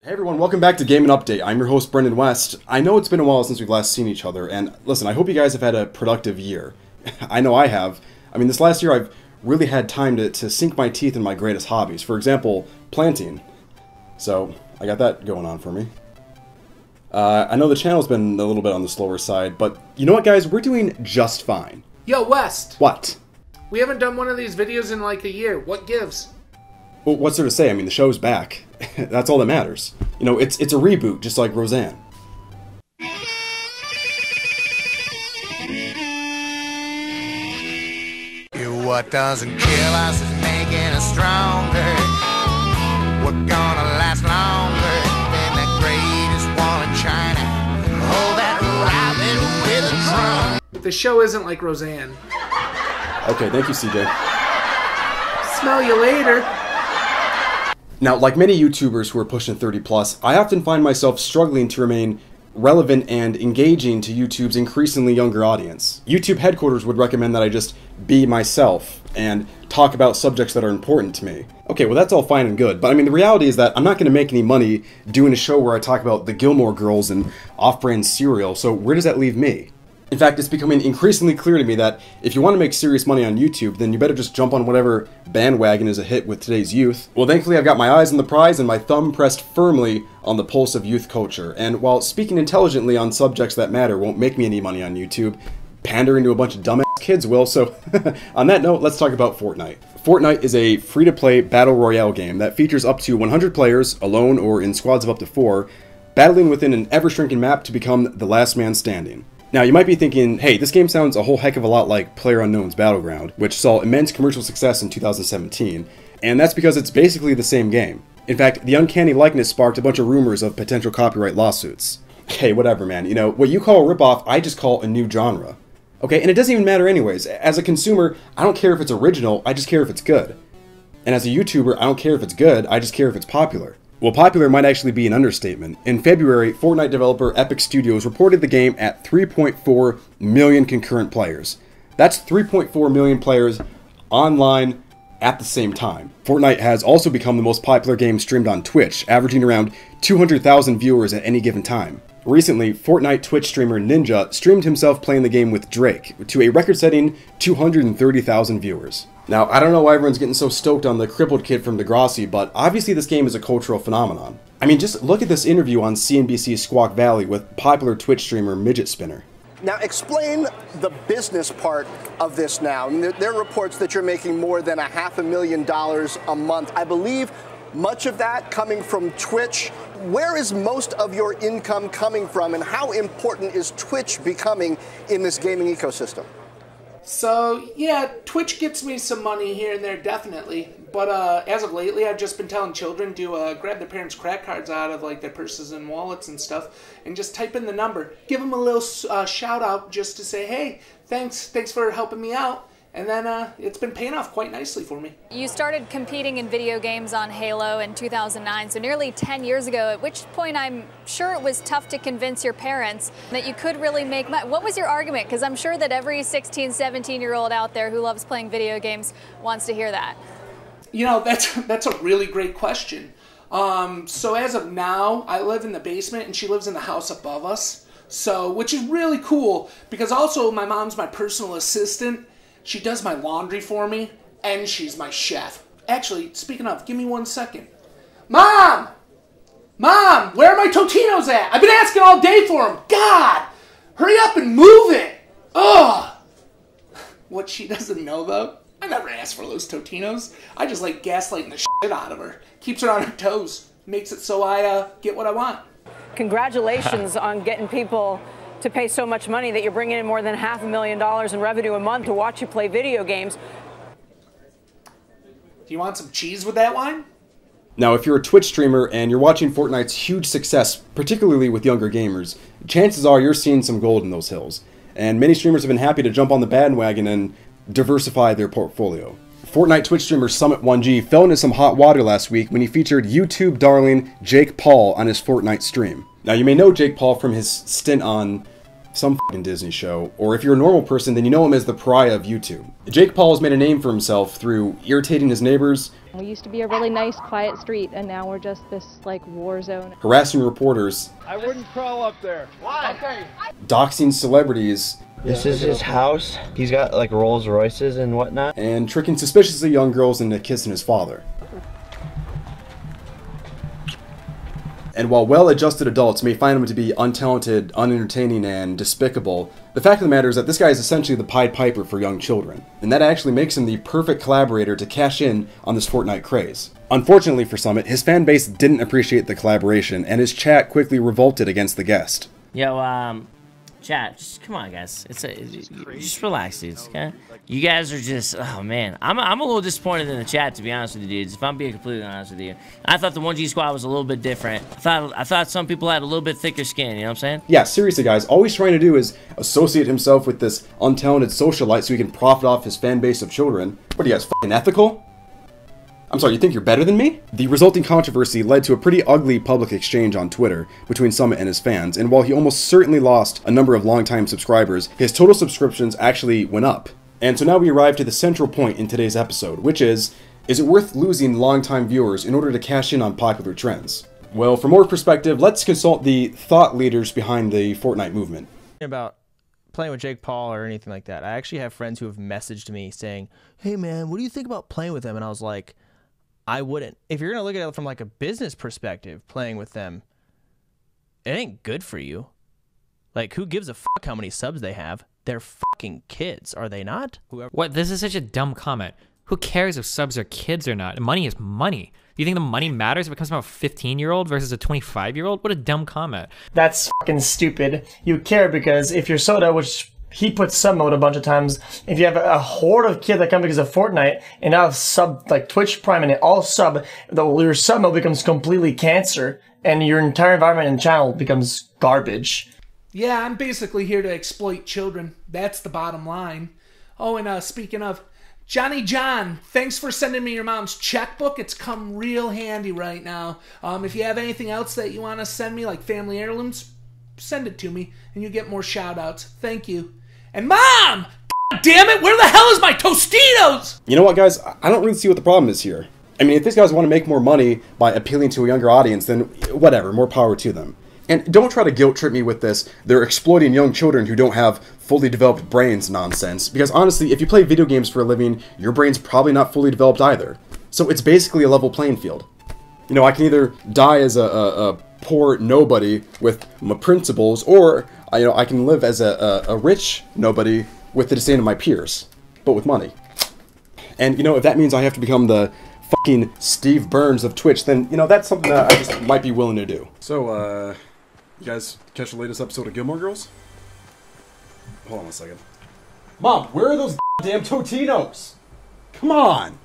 Hey everyone, welcome back to Game and Update. I'm your host, Brendan West. I know it's been a while since we've last seen each other, and listen, I hope you guys have had a productive year. I know I have. I mean, this last year I've really had time to sink my teeth in my greatest hobbies. For example, planting. So, I got that going on for me. I know the channel's been a little bit on the slower side, but you know what, guys? We're doing just fine. Yo, West! What? We haven't done one of these videos in like a year. What gives? Well, what's there to say? I mean, the show's back. That's all that matters. You know, it's a reboot, just like Roseanne. What doesn't kill us is making us stronger. We're gonna last longer than the greatest wall in China. Oh, that robin with a drum. The show isn't like Roseanne. Okay, thank you, CJ. Smell you later. Now, like many YouTubers who are pushing 30 plus, I often find myself struggling to remain relevant and engaging to YouTube's increasingly younger audience. YouTube headquarters would recommend that I just be myself and talk about subjects that are important to me. Okay, well that's all fine and good, but I mean the reality is that I'm not going to make any money doing a show where I talk about the Gilmore Girls and off-brand cereal, so where does that leave me? In fact, it's becoming increasingly clear to me that if you want to make serious money on YouTube, then you better just jump on whatever bandwagon is a hit with today's youth. Well, thankfully I've got my eyes on the prize and my thumb pressed firmly on the pulse of youth culture. And while speaking intelligently on subjects that matter won't make me any money on YouTube, pandering to a bunch of dumbass kids will, so on that note, let's talk about Fortnite. Fortnite is a free-to-play battle royale game that features up to 100 players, alone or in squads of up to 4, battling within an ever-shrinking map to become the last man standing. Now, you might be thinking, hey, this game sounds a whole heck of a lot like PlayerUnknown's Battleground, which saw immense commercial success in 2017, and that's because it's basically the same game. In fact, the uncanny likeness sparked a bunch of rumors of potential copyright lawsuits. Hey, whatever, man. You know, what you call a ripoff, I just call a new genre. Okay, and it doesn't even matter anyways. As a consumer, I don't care if it's original, I just care if it's good. And as a YouTuber, I don't care if it's good, I just care if it's popular. Well, popular might actually be an understatement. In February, Fortnite developer Epic Studios reported the game at 3.4 million concurrent players. That's 3.4 million players online at the same time. Fortnite has also become the most popular game streamed on Twitch, averaging around 200,000 viewers at any given time. Recently, Fortnite Twitch streamer Ninja streamed himself playing the game with Drake to a record-setting 230,000 viewers. Now, I don't know why everyone's getting so stoked on the crippled kid from Degrassi, but obviously this game is a cultural phenomenon. I mean, just look at this interview on CNBC's Squawk Valley with popular Twitch streamer Midget Spinner. Now, explain the business part of this now. There are reports that you're making more than $500,000 a month. I believe much of that coming from Twitch. Where is most of your income coming from, and how important is Twitch becoming in this gaming ecosystem? So, yeah, Twitch gets me some money here and there, definitely. But as of lately, I've just been telling children to grab their parents' credit cards out of like their purses and wallets and stuff, and just type in the number. Give them a little shout out just to say, hey, thanks for helping me out. And then it's been paying off quite nicely for me. You started competing in video games on Halo in 2009, so nearly 10 years ago, at which point I'm sure it was tough to convince your parents that you could really make money. What was your argument? Because I'm sure that every 16, 17-year-old out there who loves playing video games wants to hear that. You know, that's a really great question. So as of now, I live in the basement and she lives in the house above us. So, which is really cool because also my mom's my personal assistant. She does my laundry for me, and she's my chef. Actually, speaking of, give me 1 second. Mom! Mom, where are my Totinos at? I've been asking all day for them. God! Hurry up and move it! Ugh! What she doesn't know, though, I never asked for those Totinos. I just like gaslighting the shit out of her. Keeps her on her toes. Makes it so I get what I want. Congratulations on getting people to pay so much money that you're bringing in more than $500,000 in revenue a month to watch you play video games. Do you want some cheese with that wine? Now, if you're a Twitch streamer and you're watching Fortnite's huge success, particularly with younger gamers, chances are you're seeing some gold in those hills. And many streamers have been happy to jump on the bandwagon and diversify their portfolio. Fortnite Twitch streamer Summit1G fell into some hot water last week when he featured YouTube darling Jake Paul on his Fortnite stream. Now, you may know Jake Paul from his stint on some fucking Disney show, or if you're a normal person, then you know him as the pariah of YouTube. Jake Paul has made a name for himself through irritating his neighbors. We used to be a really nice, quiet street, and now we're just this, like, war zone. Harassing reporters. I wouldn't crawl up there. Why? Okay. Doxing celebrities. This is his house. He's got, like, Rolls Royces and whatnot. And tricking suspiciously young girls into kissing his father. And while well-adjusted adults may find him to be untalented, unentertaining, and despicable, the fact of the matter is that this guy is essentially the Pied Piper for young children. And that actually makes him the perfect collaborator to cash in on this Fortnite craze. Unfortunately for Summit, his fan base didn't appreciate the collaboration, and his chat quickly revolted against the guest. Yo, chat, just come on, guys. Just relax, dudes. Okay, you guys are just, oh man, I'm a little disappointed in the chat, to be honest with you, dudes. If I'm being completely honest with you, I thought the 1G squad was a little bit different. I thought some people had a little bit thicker skin. You know what I'm saying? Yeah, seriously, guys. All he's trying to do is associate himself with this untalented socialite so he can profit off his fan base of children. What are you guys, fucking ethical? I'm sorry, you think you're better than me? The resulting controversy led to a pretty ugly public exchange on Twitter between Summit and his fans, and while he almost certainly lost a number of longtime subscribers, his total subscriptions actually went up. And so now we arrive to the central point in today's episode, which is it worth losing longtime viewers in order to cash in on popular trends? Well, for more perspective, let's consult the thought leaders behind the Fortnite movement. About playing with Jake Paul or anything like that, I actually have friends who have messaged me saying, hey man, what do you think about playing with him? And I was like, I wouldn't. If you're going to look at it from like a business perspective, playing with them, it ain't good for you. Like, who gives a fuck how many subs they have? They're fucking kids, are they not? Whoever. What? This is such a dumb comment. Who cares if subs are kids or not? Money is money. Do you think the money matters if it comes from a 15-year-old versus a 25-year-old? What a dumb comment. That's fucking stupid. You care because if you're Soda, which he puts sub mode a bunch of times, if you have a horde of kids that come because of Fortnite and now sub like Twitch Prime and it all sub, your sub mode becomes completely cancer and your entire environment and channel becomes garbage. Yeah, I'm basically here to exploit children. That's the bottom line. Oh, and speaking of, Johnny John, thanks for sending me your mom's checkbook. It's come real handy right now. If you have anything else that you want to send me, like family heirlooms, send it to me and you get more shout outs. Thank you. And Mom! God damn it, where the hell is my Tostitos? You know what, guys? I don't really see what the problem is here. I mean, if these guys want to make more money by appealing to a younger audience, then whatever, more power to them. And don't try to guilt trip me with this, they're exploiting young children who don't have fully developed brains nonsense. Because honestly, if you play video games for a living, your brain's probably not fully developed either. So it's basically a level playing field. You know, I can either die as a poor nobody with my principles, or I can live as a rich nobody with the disdain of my peers, but with money. And if that means I have to become the fucking Steve Burns of Twitch, then that's something that I just might be willing to do. So, you guys catch the latest episode of Gilmore Girls? Hold on a second. Mom, where are those damn Totinos? Come on!